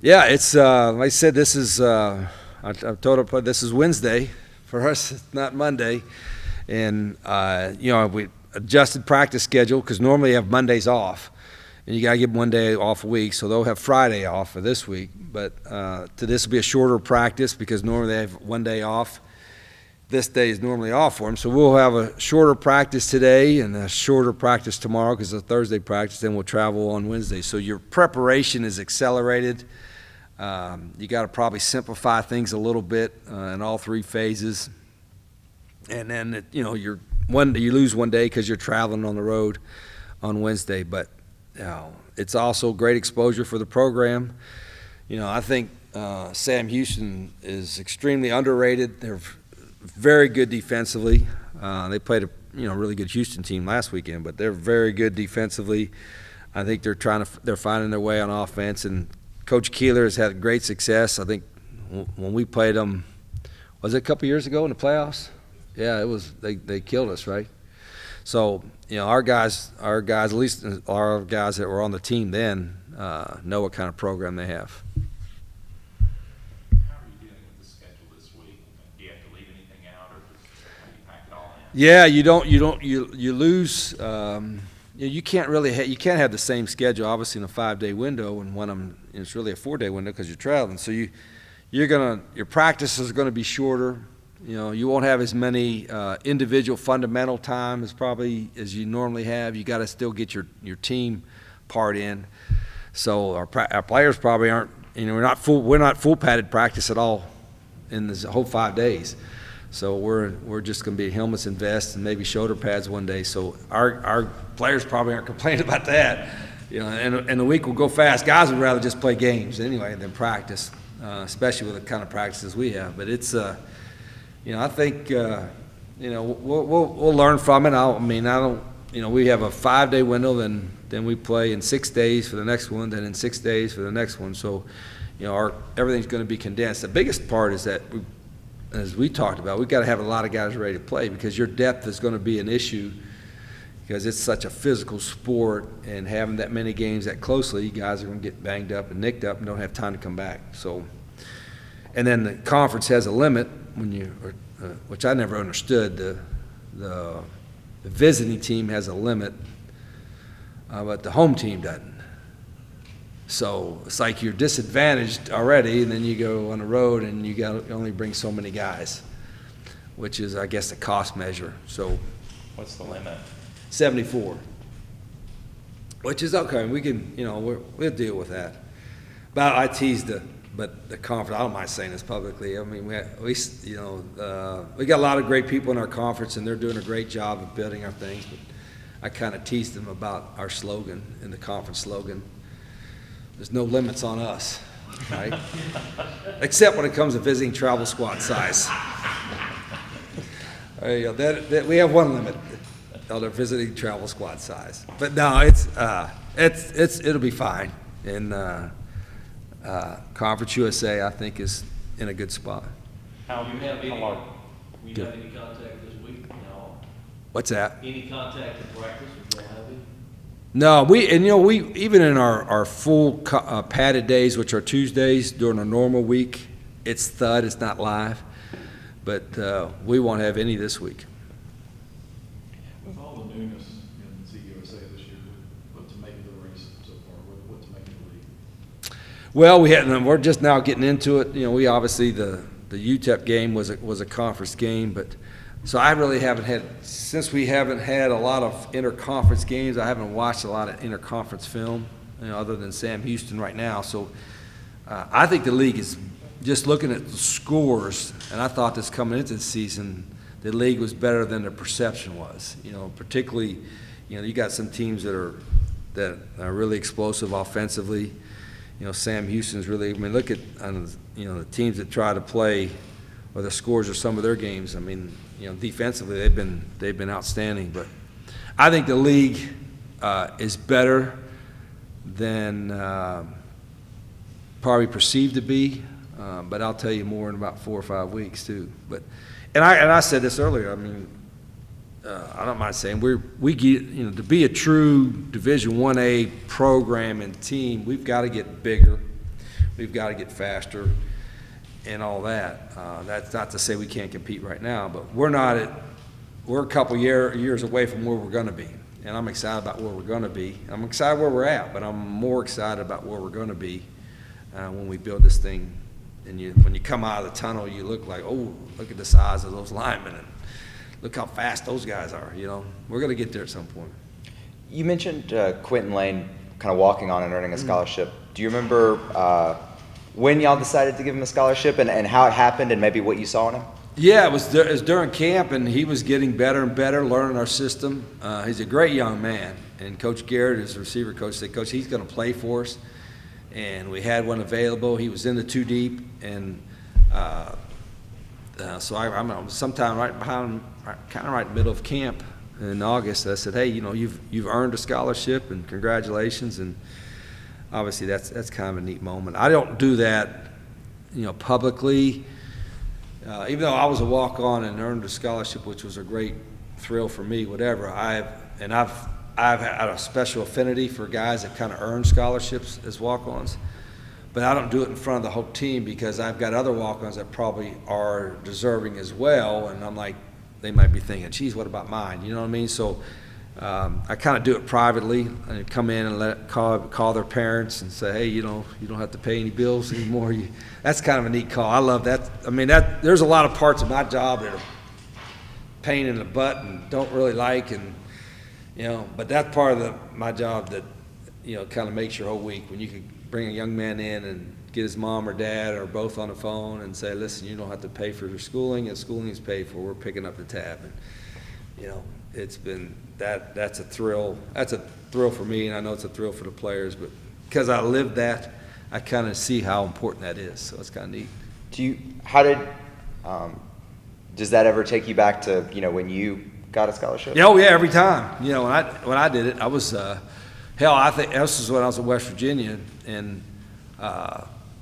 Yeah, it's like I said. This is I told her this is Wednesday for us. It's not Monday, and we adjusted practice schedule because normally you have Mondays off, and you got to give them one day off a week, so they'll have Friday off for this week. But this will be a shorter practice because normally they have one day off. This day is normally off for them, so we'll have a shorter practice today and a shorter practice tomorrow because it's a Thursday practice. Then we'll travel on Wednesday. So your preparation is accelerated. You got to probably simplify things a little bit in all three phases, and then you lose one day because you're traveling on the road on Wednesday. But it's also great exposure for the program. I think Sam Houston is extremely underrated. They're very good defensively. They played a really good Houston team last weekend, but they're very good defensively. I think they're finding their way on offense, and Coach Keeler has had great success. I think when we played them, was it a couple years ago in the playoffs? Yeah, it was. They killed us, right? So our guys, at least our guys that were on the team then, know what kind of program they have. Yeah, you lose. You can't really you can't have the same schedule obviously in a 5-day window, and it's really a 4-day window because you're traveling. So your practices are going to be shorter. You won't have as many individual fundamental time as you normally have. You got to still get your team part in. So our players probably aren't. We're not full padded practice at all in this whole 5 days. So we're just going to be helmets and vests and maybe shoulder pads one day. So our players probably aren't complaining about that. And the week will go fast. Guys would rather just play games anyway than practice, especially with the kind of practices we have. But it's I think we'll learn from it. We have a 5-day window, then we play in 6 days for the next one, then in 6 days for the next one. So everything's going to be condensed. The biggest part is that as we talked about, we've got to have a lot of guys ready to play because your depth is going to be an issue because it's such a physical sport, and having that many games that closely, guys are going to get banged up and nicked up and don't have time to come back. So, and then the conference has a limit which I never understood. The visiting team has a limit, but the home team doesn't. So it's like you're disadvantaged already, and then you go on the road and you only bring so many guys, which is, I guess, the cost measure. So what's the limit? 74, which is okay. We can, we'll deal with that. But I teased the conference. I don't mind saying this publicly. We got a lot of great people in our conference, and they're doing a great job of building our things. But I kind of teased them about our slogan and the conference slogan. There's no limits on us, right? Except when it comes to visiting travel squad size. We have one limit on our visiting travel squad size. But no, it'll be fine. And Conference USA, I think, is in a good spot. Do you have any contact this week? No. What's that? Any contact in practice? Or don't have any? No, we even in our full padded days, which are Tuesdays during a normal week, it's thud, it's not live, but we won't have any this week. With all the newness in CUSA this year, what's making the race so far? What's making the league? Well, we're just now getting into it. We obviously the UTEP game was a conference game, but. So I really since we haven't had a lot of interconference games, I haven't watched a lot of interconference film, other than Sam Houston right now. So I think the league is just looking at the scores, and I thought this coming into the season, the league was better than the perception was. Particularly, you got some teams that are really explosive offensively. Sam Houston's really. Look at the teams that try to play, or the scores of some of their games. Defensively they've been outstanding, but I think the league is better than probably perceived to be. But I'll tell you more in about 4 or 5 weeks too. But I said this earlier. I don't mind saying we get to be a true Division 1A program and team. We've got to get bigger. we've got to get faster and all that. That's not to say we can't compete right now, but we're a couple years away from where we're going to be. And I'm excited about where we're going to be. I'm excited where we're at, but I'm more excited about where we're going to be when we build this thing. And when you come out of the tunnel, you look like, oh, look at the size of those linemen, and look how fast those guys are. We're going to get there at some point. You mentioned Quinton Lane kind of walking on and earning a scholarship. Do you remember when y'all decided to give him a scholarship and how it happened and maybe what you saw in him? Yeah, it was during camp, and he was getting better and better, learning our system. He's a great young man, and Coach Garrett, his receiver coach, said, Coach, he's going to play for us. And we had one available. He was in the 2 deep, and so I'm sometime right behind, kind of right in the middle of camp in August. I said, hey, you've earned a scholarship, and congratulations. And obviously that's kind of a neat moment. I don't do that, publicly. Even though I was a walk-on and earned a scholarship, which was a great thrill for me, whatever, I've had a special affinity for guys that kind of earn scholarships as walk-ons, but I don't do it in front of the whole team because I've got other walk-ons that probably are deserving as well, and I'm like, they might be thinking, geez, what about mine? You know what I mean? So I kind of do it privately and come in and call their parents and say, hey, you don't have to pay any bills anymore. That's kind of a neat call. I love that. I mean, there's a lot of parts of my job that are pain in the butt and don't really like, and but that's part of my job that kind of makes your whole week when you can bring a young man in and get his mom or dad or both on the phone and say, listen, you don't have to pay for your schooling, and schooling is paid for. We're picking up the tab. And it's been that's a thrill. That's a thrill for me, and I know it's a thrill for the players, but because I lived that, I kind of see how important that is. So it's kind of neat. Does that ever take you back to when you got a scholarship? Oh yeah, every time. When I did it, I was hell. I think this is when I was in West Virginia, and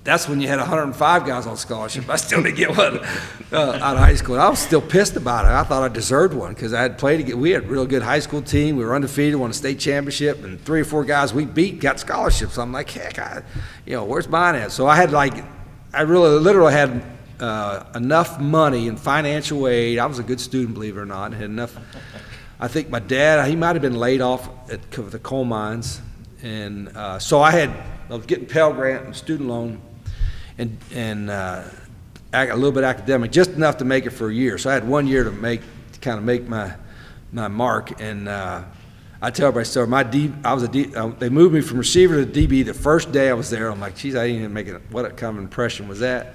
that's when you had 105 guys on scholarship. I still didn't get one out of high school. And I was still pissed about it. I thought I deserved one because I had played again. We had a real good high school team. We were undefeated, won a state championship, and 3 or 4 guys we beat got scholarships. So I'm like, heck, where's mine at? So I literally had enough money and financial aid. I was a good student, believe it or not. I had enough. I think my dad, he might have been laid off at the coal mines, and so I was getting Pell Grant and student loan, and a little bit academic, just enough to make it for a year. So I had 1 year to kind of make my mark, and I tell everybody, so they moved me from receiver to DB the first day I was there. I'm like, geez, I didn't even make it. What kind of impression was that?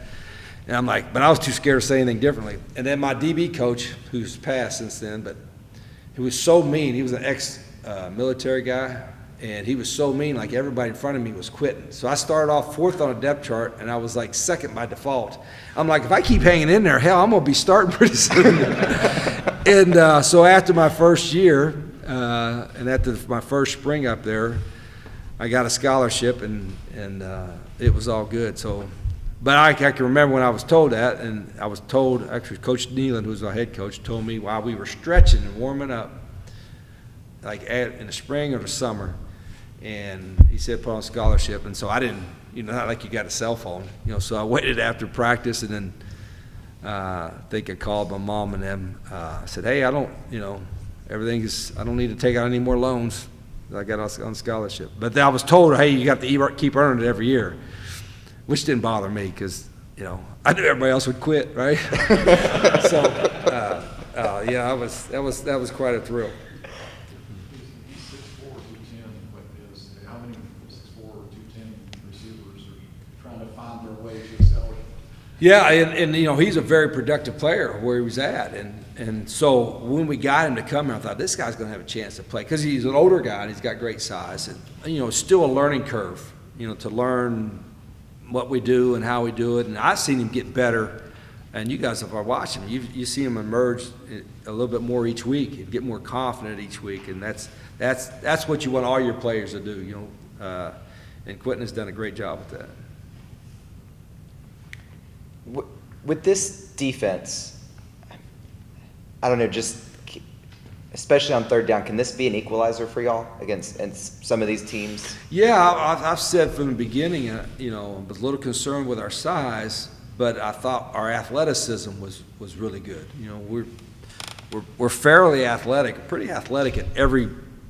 And I'm like, but I was too scared to say anything differently. And then my DB coach, who's passed since then, but he was so mean. He was an ex-military guy, and he was so mean, like everybody in front of me was quitting. So I started off 4th on a depth chart, and I was like 2nd by default. I'm like, if I keep hanging in there, hell, I'm going to be starting pretty soon. And so after my first year, and after my first spring up there, I got a scholarship, and it was all good. So, but I can remember when I was told that, and I was told, actually Coach Nealon, who was my head coach, told me while we were stretching and warming up, like in the spring or the summer, and he said put on a scholarship. And so I didn't, not like you got a cell phone, so I waited after practice, and then I think I called my mom and them. I said, hey, I don't need to take out any more loans. I got on scholarship. But then I was told, hey, you got to keep earning it every year, which didn't bother me because, I knew everybody else would quit, right? So, yeah, that was quite a thrill. He's 6'4", 210, but how many 6'4", 210 receivers are trying to find their way to scholarship? Yeah, and he's a very productive player where he was at, and so when we got him to come here, I thought this guy's going to have a chance to play because he's an older guy and he's got great size, and it's still a learning curve, to learn what we do and how we do it, and I've seen him get better, and you guys are watching, you see him emerge a little bit more each week and get more confident each week, and that's what you want all your players to do, and Quinton has done a great job with that. With this defense, I don't know, just especially on third down, can this be an equalizer for y'all against some of these teams? Yeah, I've said from the beginning, I was a little concerned with our size, but I thought our athleticism was really good. We're fairly athletic, pretty athletic at every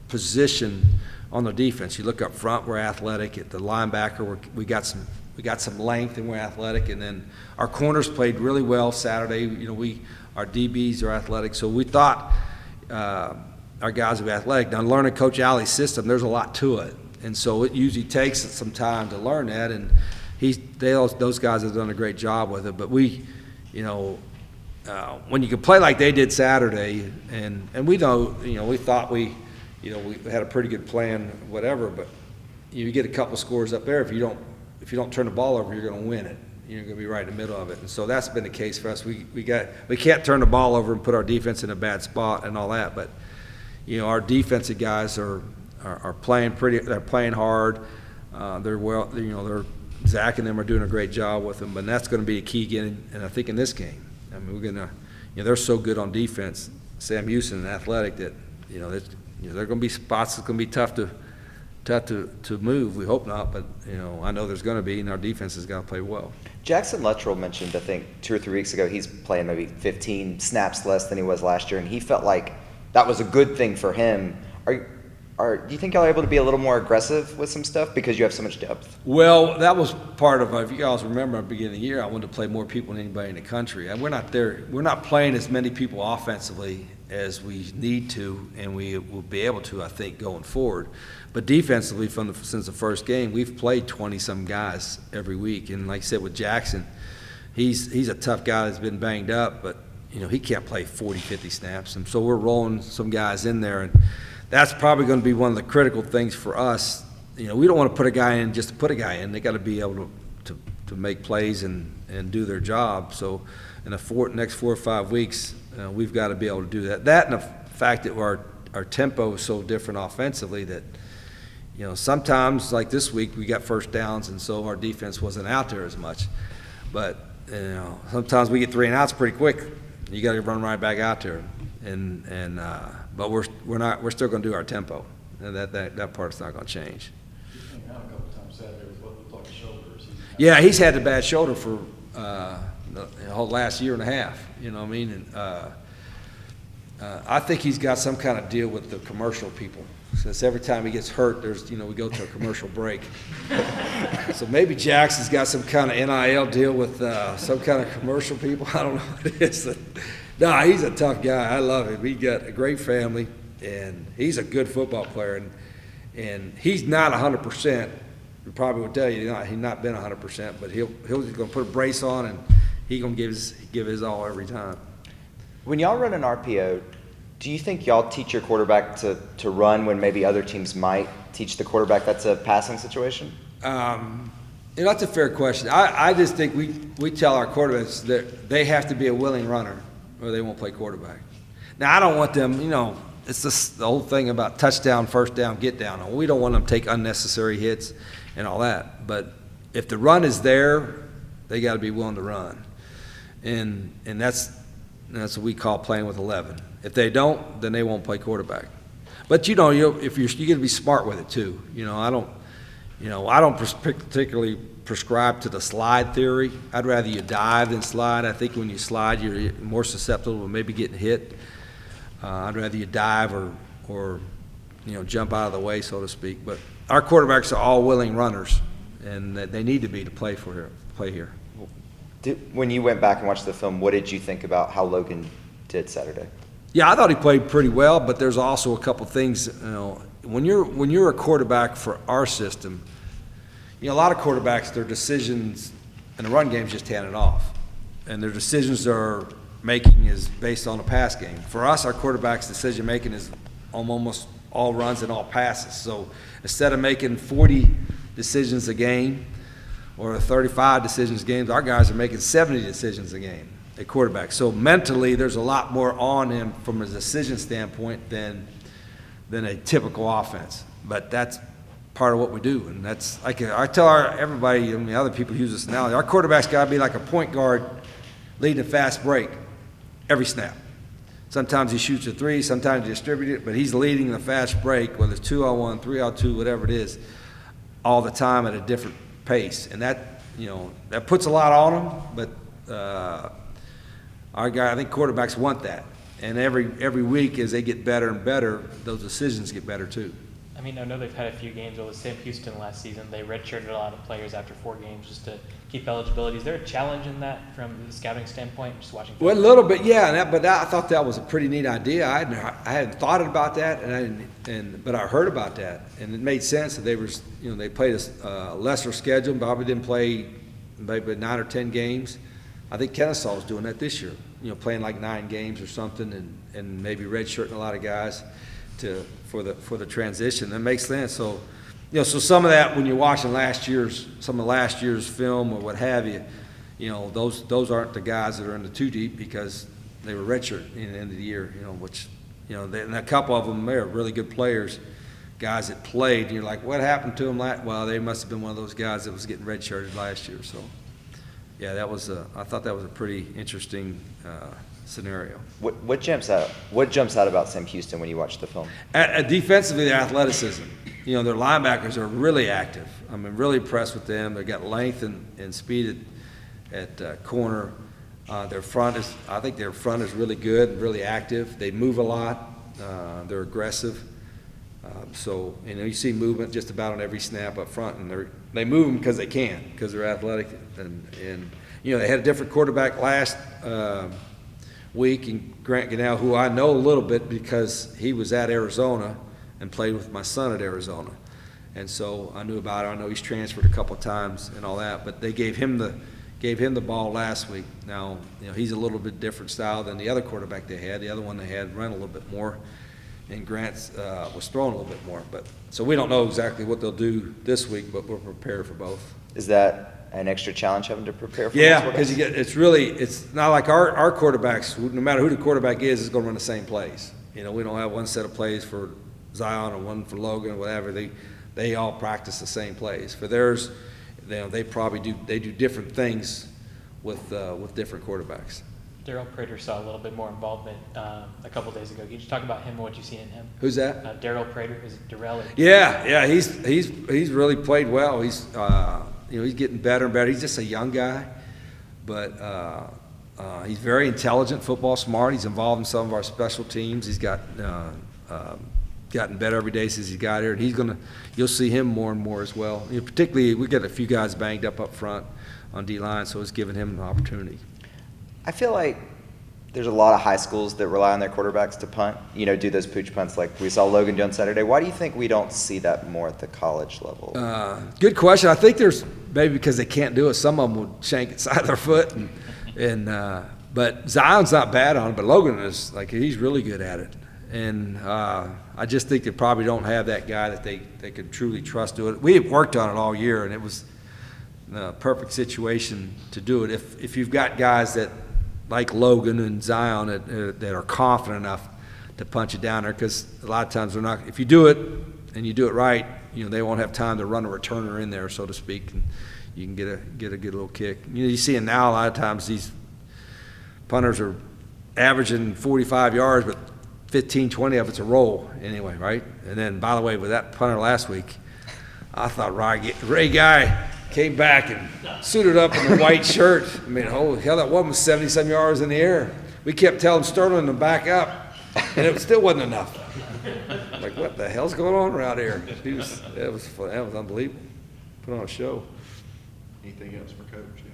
position on the defense. You look up front, we're athletic. At the linebacker, we got some length and we're athletic. And then our corners played really well Saturday. Our DBs are athletic, so we thought our guys would be athletic. Now, learning Coach Alley's system, there's a lot to it, and so it usually takes some time to learn that. And those guys have done a great job with it. But when you can play like they did Saturday, and we know, we thought we had a pretty good plan, whatever. But you get a couple scores up there. If you don't turn the ball over, you're going to win it. You're going to be right in the middle of it. And so that's been the case for us. We can't turn the ball over and put our defense in a bad spot and all that. But our defensive guys are playing they're playing hard. They're Zach and them are doing a great job with them. But that's going to be a key again. And I think in this game, I mean, we're going to, they're so good on defense. Sam Houston and Athletic that there are going to be spots that's going to be tough to move. We hope not, but I know there's going to be, and our defense has got to play well. Jackson Luttrell mentioned, I think 2 or 3 weeks ago, he's playing maybe 15 snaps less than he was last year, and he felt like that was a good thing for him. Do you think y'all are able to be a little more aggressive with some stuff because you have so much depth? Well, that was part of, if you guys remember at the beginning of the year, I wanted to play more people than anybody in the country. And we're not there. We're not playing as many people offensively as we need to, and we will be able to, I think, going forward. But defensively, since the first game, we've played 20-some guys every week. And like I said, with Jackson, he's a tough guy that's been banged up, but he can't play 40, 50 snaps. And so we're rolling some guys in there, and that's probably going to be one of the critical things for us. We don't want to put a guy in just to put a guy in. They got to be able to make plays and do their job. So in the next 4 or 5 weeks, we've got to be able to do that. That and the fact that our tempo is so different offensively that sometimes, like this week, we got first downs, and so our defense wasn't out there as much. But sometimes we get 3 and outs pretty quick. You got to run right back out there, but we're still going to do our tempo, and that part's not going to change. He's came out a couple times Saturday with what looked like a shoulder. Yeah, he's had a bad shoulder for the whole last year and a half. You know what I mean? And I think he's got some kind of deal with the commercial people. Since every time he gets hurt, we go to a commercial break. So maybe Jackson's got some kind of NIL deal with some kind of commercial people. I don't know what it is. No, he's a tough guy. I love him. He's got a great family, and he's a good football player. And he's not 100%. He probably would tell you he's not been 100%, but he's going to put a brace on, and he's going to give his all every time. When y'all run an RPO, do you think y'all teach your quarterback to run when maybe other teams might teach the quarterback that's a passing situation? That's a fair question. I just think we tell our quarterbacks that they have to be a willing runner or they won't play quarterback. Now, I don't want them, it's just the whole thing about touchdown, first down, get down. We don't want them to take unnecessary hits and all that. But if the run is there, they got to be willing to run. And that's what we call playing with 11. If they don't, then they won't play quarterback. But if you got to be smart with it too. I don't particularly prescribe to the slide theory. I'd rather you dive than slide. I think when you slide, you're more susceptible to maybe getting hit. I'd rather you dive or jump out of the way, so to speak. But our quarterbacks are all willing runners, and they need to be to play here. When you went back and watched the film, what did you think about how Logan did Saturday? Yeah, I thought he played pretty well, but there's also a couple things. When you're a quarterback for our system, a lot of quarterbacks, their decisions in the run game is just hand it off, and their decisions they're making is based on a pass game. For us, our quarterback's decision making is on almost all runs and all passes. So instead of making 40 decisions a game or 35 decisions a game, our guys are making 70 decisions a game. A quarterback. So mentally, there's a lot more on him from a decision standpoint than a typical offense. But that's part of what we do, and that's I tell everybody. Other people use this analogy. Our quarterback's got to be like a point guard leading a fast break every snap. Sometimes he shoots a three, sometimes he distributes it, but he's leading the fast break, whether it's 2-on-1, 3-on-2, whatever it is, all the time at a different pace. And that, that puts a lot on him, but our guy, I think quarterbacks want that. And every week as they get better and better, those decisions get better too. I mean, I know they've had a few games. Well, with Sam Houston last season, they redshirted a lot of players after 4 games just to keep eligibility. Is there a challenge in that from the scouting standpoint, just watching? Well, a little bit, yeah. But I thought that was a pretty neat idea. I hadn't thought about that, but I heard about that, and it made sense that they played a lesser schedule. Probably didn't play maybe 9 or 10 games. I think Kennesaw's doing that this year. Playing like 9 games or something, and maybe redshirting a lot of guys for the transition. That makes sense. So, so some of that when you're watching some of last year's film or what have you, those aren't the guys that are in the 2 deep because they were redshirted in the end of the year. Which and a couple of them are really good players, guys that played. And you're like, what happened to them? Well, they must have been one of those guys that was getting redshirted last year. So. Yeah, I thought that was a pretty interesting scenario. What jumps out? What jumps out about Sam Houston when you watch the film? Defensively, their athleticism. Their linebackers are really active. I'm really impressed with them. They've got length and speed at corner. Their front is really good, really active. They move a lot. They're aggressive. So you see movement just about on every snap up front, and they move them because they can, because they're athletic, and they had a different quarterback last week, and Grant Gunnell, who I know a little bit because he was at Arizona and played with my son at Arizona, and so I knew about it. I know he's transferred a couple of times and all that, but they gave him the ball last week. Now he's a little bit different style than the other quarterback they had. The other one they had run a little bit more. And Grant was throwing a little bit more. So we don't know exactly what they'll do this week, but we're prepared for both. Is that an extra challenge having to prepare for? Yeah, because it's not like our quarterbacks, no matter who the quarterback is going to run the same plays. We don't have one set of plays for Zion or one for Logan or whatever. They all practice the same plays. For theirs, they do different things with different quarterbacks. Darrell Prater saw a little bit more involvement a couple days ago. Can you just talk about him and what you've seen in him? Who's that? Darrell Prater. Is it Darrell? Yeah. He's really played well. He's he's getting better and better. He's just a young guy, but he's very intelligent, football smart. He's involved in some of our special teams. He's gotten better every day since he got here, and you'll see him more and more as well. Particularly, we got a few guys banged up front on D-line, so it's giving him an opportunity. I feel like there's a lot of high schools that rely on their quarterbacks to punt, do those pooch punts like we saw Logan do on Saturday. Why do you think we don't see that more at the college level? Good question. I think there's maybe because they can't do it. Some of them would shank it side of their foot, but Zion's not bad on it, but Logan he's really good at it. And I just think they probably don't have that guy that they could truly trust to it. We have worked on it all year, and it was the perfect situation to do it. If you've got guys that like Logan and Zion that are confident enough to punch it down there, because a lot of times they're not. If you do it and you do it right, they won't have time to run a returner in there, so to speak, and you can get a good little kick. You see it now a lot of times. These punters are averaging 45 yards, but 15, 20 of it's a roll anyway, right? And then, by the way, with that punter last week, I thought Ray Guy came back and suited up in a white shirt. I mean, holy hell, that one was 77 yards in the air. We kept telling Sterling to back up, and it still wasn't enough. Like, what the hell's going on around here? That was unbelievable. Put on a show. Anything else for Coach? Yeah.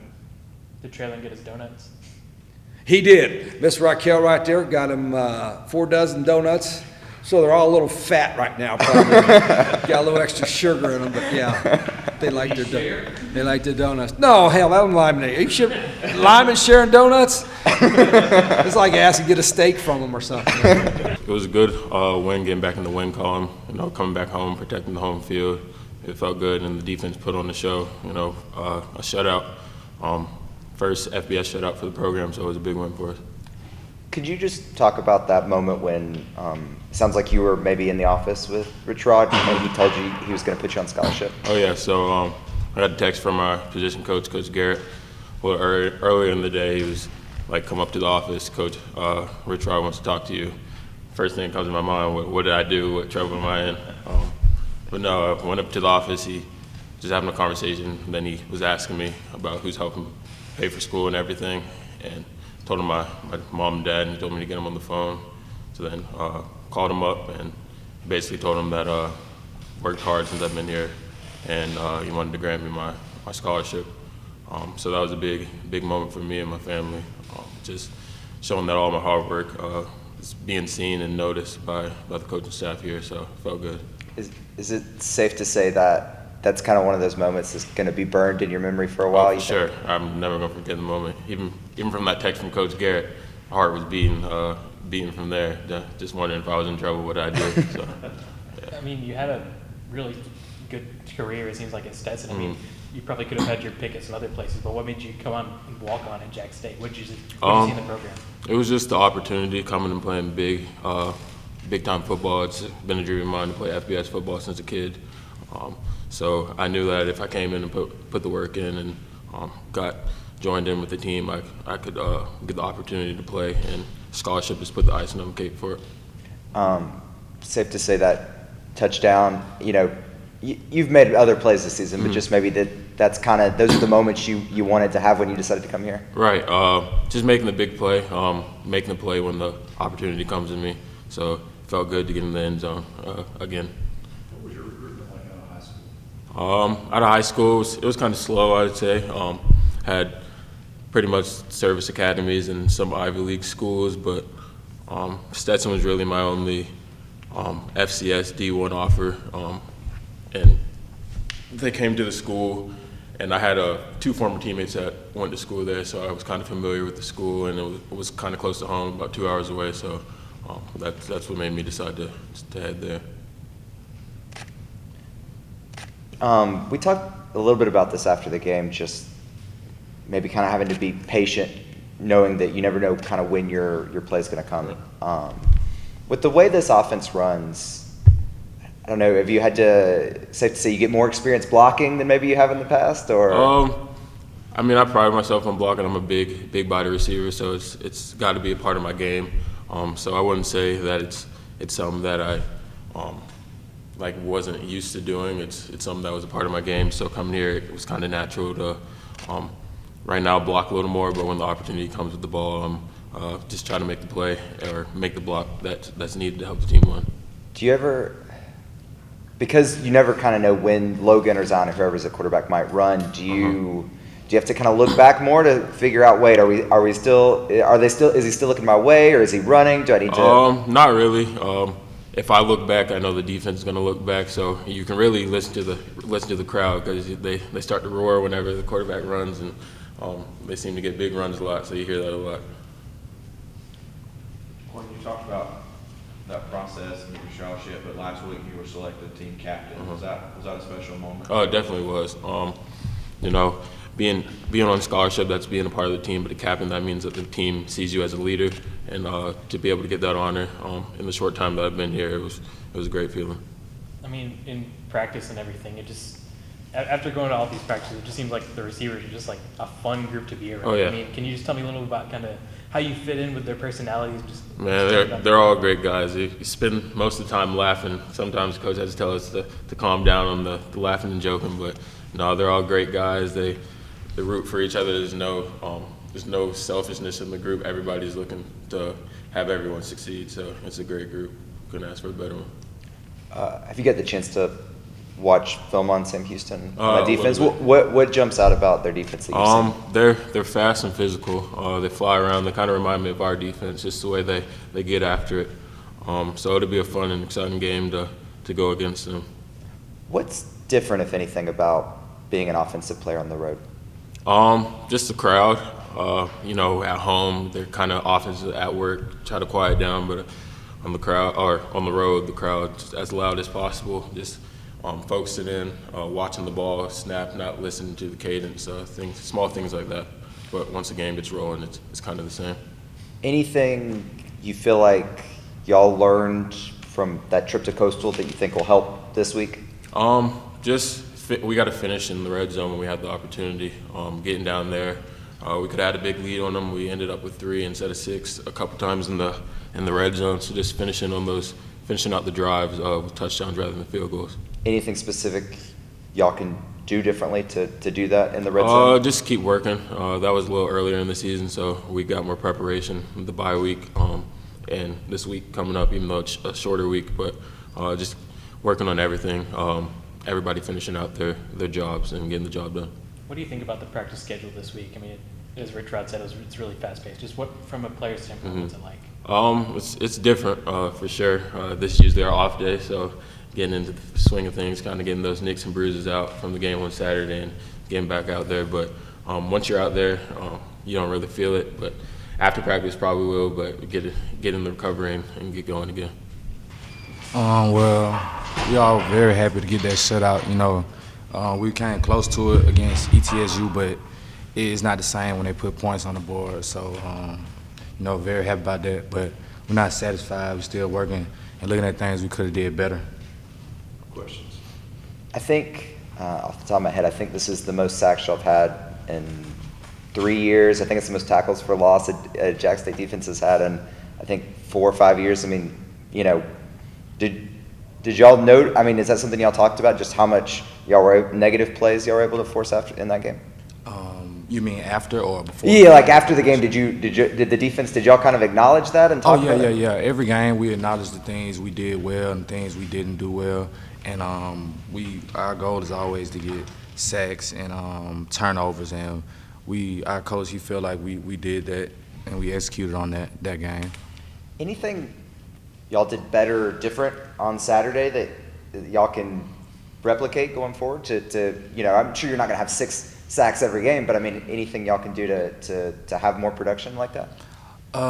Did Traylon get his donuts? He did. Miss Raquel right there got him 4 dozen donuts. So they're all a little fat right now, probably. Got a little extra sugar in them, but yeah, they like their donuts. No, hell, that was Lyman. Lyman sharing donuts? It's like asking to get a steak from them or something. It was a good win, getting back in the win column. Coming back home, protecting the home field. It felt good, and the defense put on the show. A shutout. First FBS shutout for the program, so it was a big win for us. Could you just talk about that moment when it sounds like you were maybe in the office with Rich Rod and he told you he was going to put you on scholarship? Oh, yeah. So I got a text from our position coach, Coach Garrett. Well, earlier in the day, he was like come up to the office, Coach Rich Rod wants to talk to you. First thing that comes to my mind, what did I do? What trouble am I in? But no, I went up to the office. He just having a conversation. And then he was asking me about who's helping pay for school and everything. And told him my mom and dad, and he told me to get him on the phone. So then called him up and basically told him that worked hard since I've been here, and he wanted to grant me my scholarship. So that was a big moment for me and my family. Just showing that all my hard work is being seen and noticed by the coaching staff here. So it felt good. Is it safe to say that that's kind of one of those moments that's going to be burned in your memory for a while? Oh, for sure. I'm never going to forget the moment. Even from that text from Coach Garrett, my heart was beating from there. Just wondering if I was in trouble, what I'd do. So, yeah. I mean, you had a really good career, it seems like, at Stetson. I mean, you probably could have had your pick at some other places, but what made you come on and walk on at Jack State? What did you see in the program? It was just the opportunity coming and playing big time football. It's been a dream of mine to play FBS football since a kid. So I knew that if I came in and put the work in and got joined in with the team, I could get the opportunity to play, and scholarship just put the icing on the cake for it. Safe to say that touchdown, you've made other plays this season, but just maybe that's kind of, those are the moments you wanted to have when you decided to come here? Right. Just making the big play, making the play when the opportunity comes in me. So it felt good to get in the end zone again. What was your recruitment like out of high school? Out of high school, it was kind of slow, I would say. Had pretty much service academies and some Ivy League schools, but Stetson was really my only FCS D1 offer. And they came to the school, and I had two former teammates that went to school there, so I was kind of familiar with the school, and it was kind of close to home, about 2 hours away, so that's what made me decide to head there. We talked a little bit about this after the game, just maybe kind of having to be patient, knowing that you never know kind of when your play is going to come. With the way this offense runs, I don't know, have you had to, safe to say, you get more experience blocking than maybe you have in the past, or? I mean, I pride myself on blocking. I'm a big body receiver, so it's got to be a part of my game. So I wouldn't say that it's something that I wasn't used to doing. It's something that was a part of my game. So coming here, it was kind of natural to right now block a little more, but when the opportunity comes with the ball, just try to make the play or make the block that's needed to help the team win. Do you ever, because you never kind of know when Logan or Zion or whoever's a quarterback might run, do you have to kind of look back more to figure out, wait, is he still looking my way, or is he running? Do I need to? Not really. If I look back, I know the defense is going to look back, so you can really listen to the crowd, because they start to roar whenever the quarterback runs, and they seem to get big runs a lot, so you hear that a lot. Quinton, you talked about that process and your scholarship, but last week you were selected team captain. Was that a special moment? Oh, it definitely was. Being on scholarship, that's being a part of the team, but the captain, that means that the team sees you as a leader, and to be able to get that honor in the short time that I've been here, it was a great feeling. I mean, in practice and everything, it just, after going to all these practices, it just seems like the receivers are just like a fun group to be around. Oh, yeah. I mean, can you just tell me a little about kind of how you fit in with their personalities? Man, they're all great guys. You spend most of the time laughing. Sometimes the coach has to tell us to calm down on the laughing and joking, but no, they're all great guys. They root for each other. There's no selfishness in the group. Everybody's looking to have everyone succeed, so it's a great group. Couldn't ask for a better one. Have you got the chance to watch film on Sam Houston on the defense? A little What jumps out about their defense that you've seen? They're fast and physical. They fly around. They kind of remind me of our defense, just the way they get after it. So it'll be a fun and exciting game to go against them. What's different, if anything, about being an offensive player on the road? Just the crowd. At home they're kind of offensive. At work, try to quiet down, but on the road, the crowd just as loud as possible. Just focusing in, watching the ball snap, not listening to the cadence, small things like that. But once the game gets rolling, it's kind of the same. Anything you feel like y'all learned from that trip to Coastal that you think will help this week? We got to finish in the red zone when we have the opportunity. Getting down there, We could have had a big lead on them. We ended up with 3 instead of 6 a couple times in the red zone. So just finishing out the drives with touchdowns rather than field goals. Anything specific y'all can do differently to do that in the red zone? Just keep working. That was a little earlier in the season, so we got more preparation with the bye week and this week coming up, even though it's a shorter week. But just working on everything. Everybody finishing out their jobs and getting the job done. What do you think about the practice schedule this week? I mean, as Rich Rod said, it's really fast-paced. Just what, from a player's standpoint, what's it like? It's different for sure. This is usually our off day, so getting into the swing of things, kind of getting those nicks and bruises out from the game on Saturday and getting back out there. But once you're out there, you don't really feel it. But after practice, probably will. But get in the recovery and get going again. Well, we all very happy to get that shutout. You know, we came close to it against ETSU, but it's not the same when they put points on the board. So, you know, very happy about that. But we're not satisfied. We're still working and looking at things we could have did better. Questions? I think, off the top of my head, I think this is the most sacks y'all have had in 3 years. I think it's the most tackles for loss that Jack State defense has had in, I think, 4 or 5 years. I mean, you know, did y'all note, I mean, is that something y'all talked about, just how much y'all were, negative plays y'all were able to force after in that game? You mean after or before? Yeah, like after the game, did the defense, did y'all kind of acknowledge that and talk about it? Yeah. Every game we acknowledge the things we did well and things we didn't do well. And our goal is always to get sacks and turnovers. And our coach, he felt like we did that and we executed on that game. Anything y'all did better or different on Saturday that y'all can replicate going forward to you know, I'm sure you're not going to have 6 sacks every game, but I mean, anything y'all can do to have more production like that?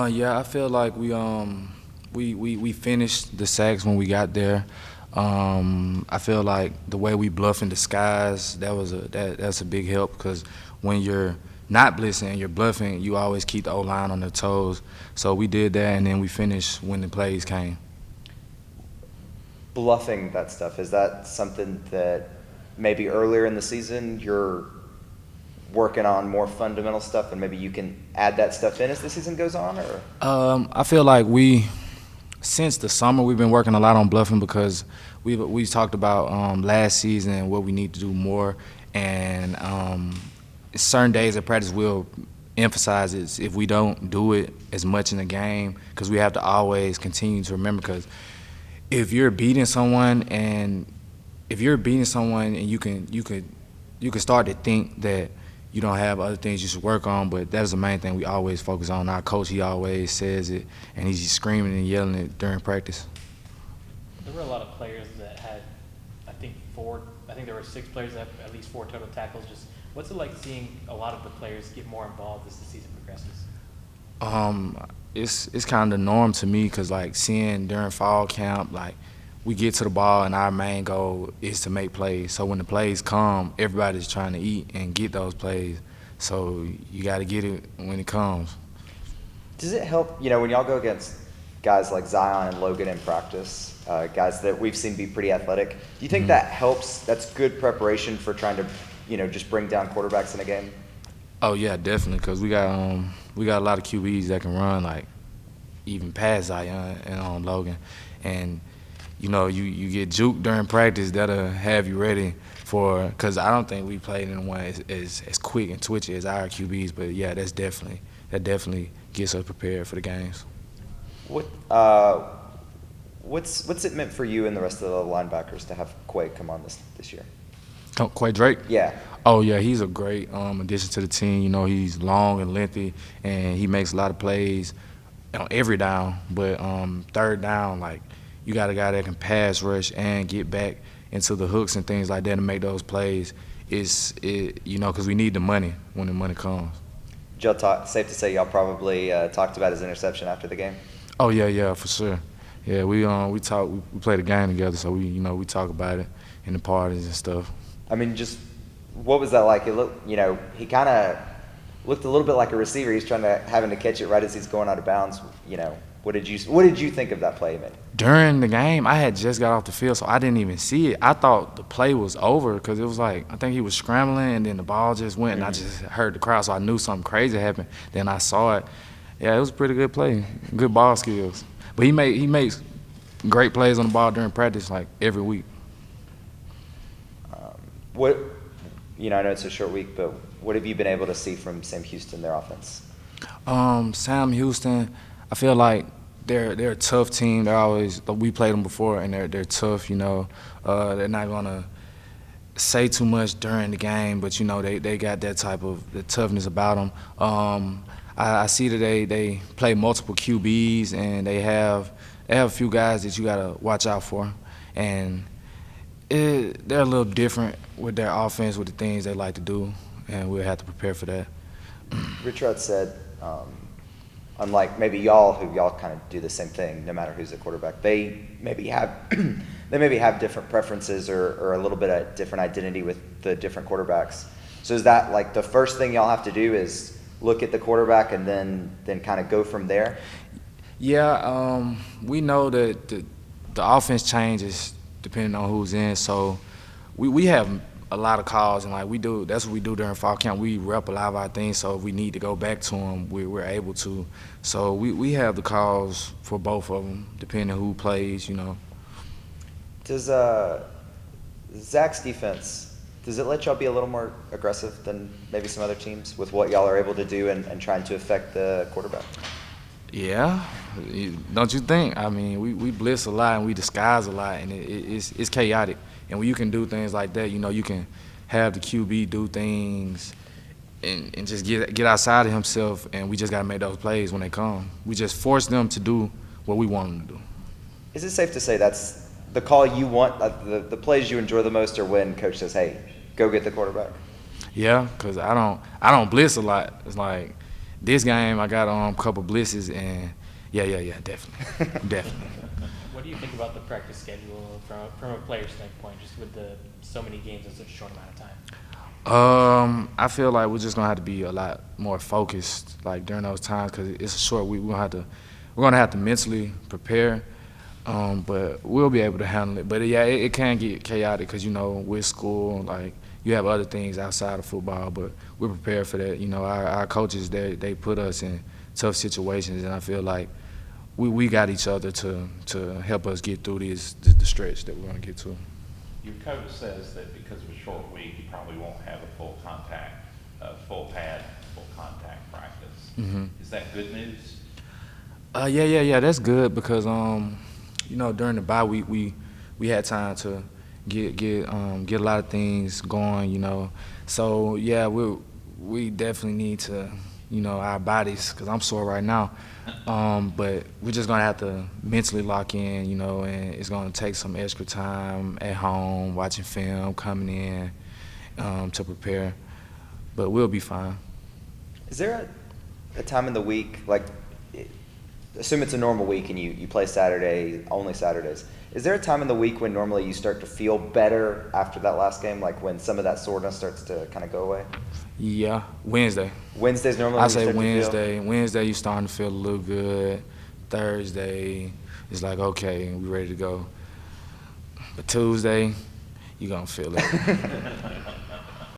Yeah, I feel like we finished the sacks when we got there. I feel like the way we bluff in disguise, that's a big help, because when you're not blitzing and you're bluffing, you always keep the O-line on their toes. So we did that, and then we finished when the plays came. Bluffing that stuff, is that something that maybe earlier in the season you're working on more fundamental stuff and maybe you can add that stuff in as the season goes on? Or I feel like since the summer we've been working a lot on bluffing, because we talked about last season and what we need to do more, and certain days of practice we'll emphasize it if we don't do it as much in the game, because we have to always continue to remember, because if you're beating someone and you can start to think that you don't have other things you should work on, but that is the main thing we always focus on. Our coach, he always says it, and he's just screaming and yelling it during practice. There were a lot of players that had, I think there were 6 players that have at least 4 total tackles. Just what's it like seeing a lot of the players get more involved as the season progresses? It's kind of the norm to me, because like seeing during fall camp, like we get to the ball and our main goal is to make plays. So when the plays come, everybody's trying to eat and get those plays. So you got to get it when it comes. does it help, you know, when y'all go against guys like Zion and Logan in practice, guys that we've seen be pretty athletic, do you think that helps? That's good preparation for trying to, you know, just bring down quarterbacks in a game? Oh yeah, definitely, because we got a lot of QBs that can run, like even past Zion and Logan, and you know, you get juked during practice, that'll have you ready for, because I don't think we played in one as quick and twitchy as our QBs, but yeah, that definitely gets us prepared for the games. What's it meant for you and the rest of the linebackers to have Quay come on this year? Quay Drake? Yeah. Oh yeah, he's a great addition to the team. You know, he's long and lengthy, and he makes a lot of plays on every down. But third down, like, you got a guy that can pass rush and get back into the hooks and things like that to make those plays. You know, because we need the money when the money comes. Safe to say y'all probably talked about his interception after the game? Oh yeah, for sure. Yeah, we played a game together, so we talk about it in the parties and stuff. I mean, just what was that like? It looked, you know, he kind of looked a little bit like a receiver. He's having to catch it right as he's going out of bounds. You know, what did you think of that play, man? During the game, I had just got off the field, so I didn't even see it. I thought the play was over because it was like, I think he was scrambling, and then the ball just went, and I just heard the crowd, so I knew something crazy happened. Then I saw it. Yeah, it was a pretty good play, good ball skills. But he makes great plays on the ball during practice, like every week. What, you know, I know it's a short week, but what have you been able to see from Sam Houston, their offense? Sam Houston, I feel like they're a tough team. We played them before, and they're tough. You know, they're not gonna say too much during the game, but you know they got that type of the toughness about them. I see that they play multiple QBs, and they have a few guys that you gotta watch out for, and they're a little different with their offense, with the things they like to do, and we'll have to prepare for that. Richard said, unlike maybe y'all, who y'all kind of do the same thing, no matter who's the quarterback, they maybe have different preferences or a little bit of different identity with the different quarterbacks. So is that like the first thing y'all have to do is look at the quarterback and then kind of go from there? Yeah, we know that the offense changes depending on who's in, so we have a lot of calls, and that's what we do during fall camp. We rep a lot of our things, so if we need to go back to them, we're able to. So we have the calls for both of them, depending on who plays, you know. Does Zach's defense, does it let y'all be a little more aggressive than maybe some other teams with what y'all are able to do and trying to affect the quarterback? Yeah, don't you think? I mean, we blitz a lot and we disguise a lot, and it's chaotic. And when you can do things like that, you know, you can have the QB do things and just get outside of himself, and we just got to make those plays when they come. We just force them to do what we want them to do. Is it safe to say that's the call you want, the plays you enjoy the most are when coach says, hey, go get the quarterback? Yeah, because I don't blitz a lot. It's like this game I got a couple blitzes, and yeah, definitely. Definitely. What do you think about the practice schedule from a player's standpoint, just with so many games in such a short amount of time? I feel like we're just gonna have to be a lot more focused, like during those times, because it's a short week. We're gonna have to mentally prepare, but we'll be able to handle it. But yeah, it can get chaotic because you know with school, like you have other things outside of football, but we're prepared for that. You know, our coaches they put us in tough situations, and I feel like we got each other to help us get through the stretch that we're going to get to. Your coach says that because of a short week, you probably won't have a full contact practice. Mm-hmm. Is that good news? Yeah, that's good because you know during the bye week we had time to get a lot of things going, you know. So yeah, we definitely need to, you know, our bodies, because I'm sore right now. But we're just gonna have to mentally lock in, you know, and it's gonna take some extra time at home, watching film, coming in to prepare. But we'll be fine. Is there a time in the week, like, assume it's a normal week and you play Saturday, only Saturdays. Is there a time in the week when normally you start to feel better after that last game, like when some of that soreness starts to kind of go away? Yeah, Wednesday. Wednesday's normally I when you say start to feel? Wednesday. Wednesday, you starting to feel a little good. Thursday, it's like, okay, we ready to go. But Tuesday, you gonna feel it.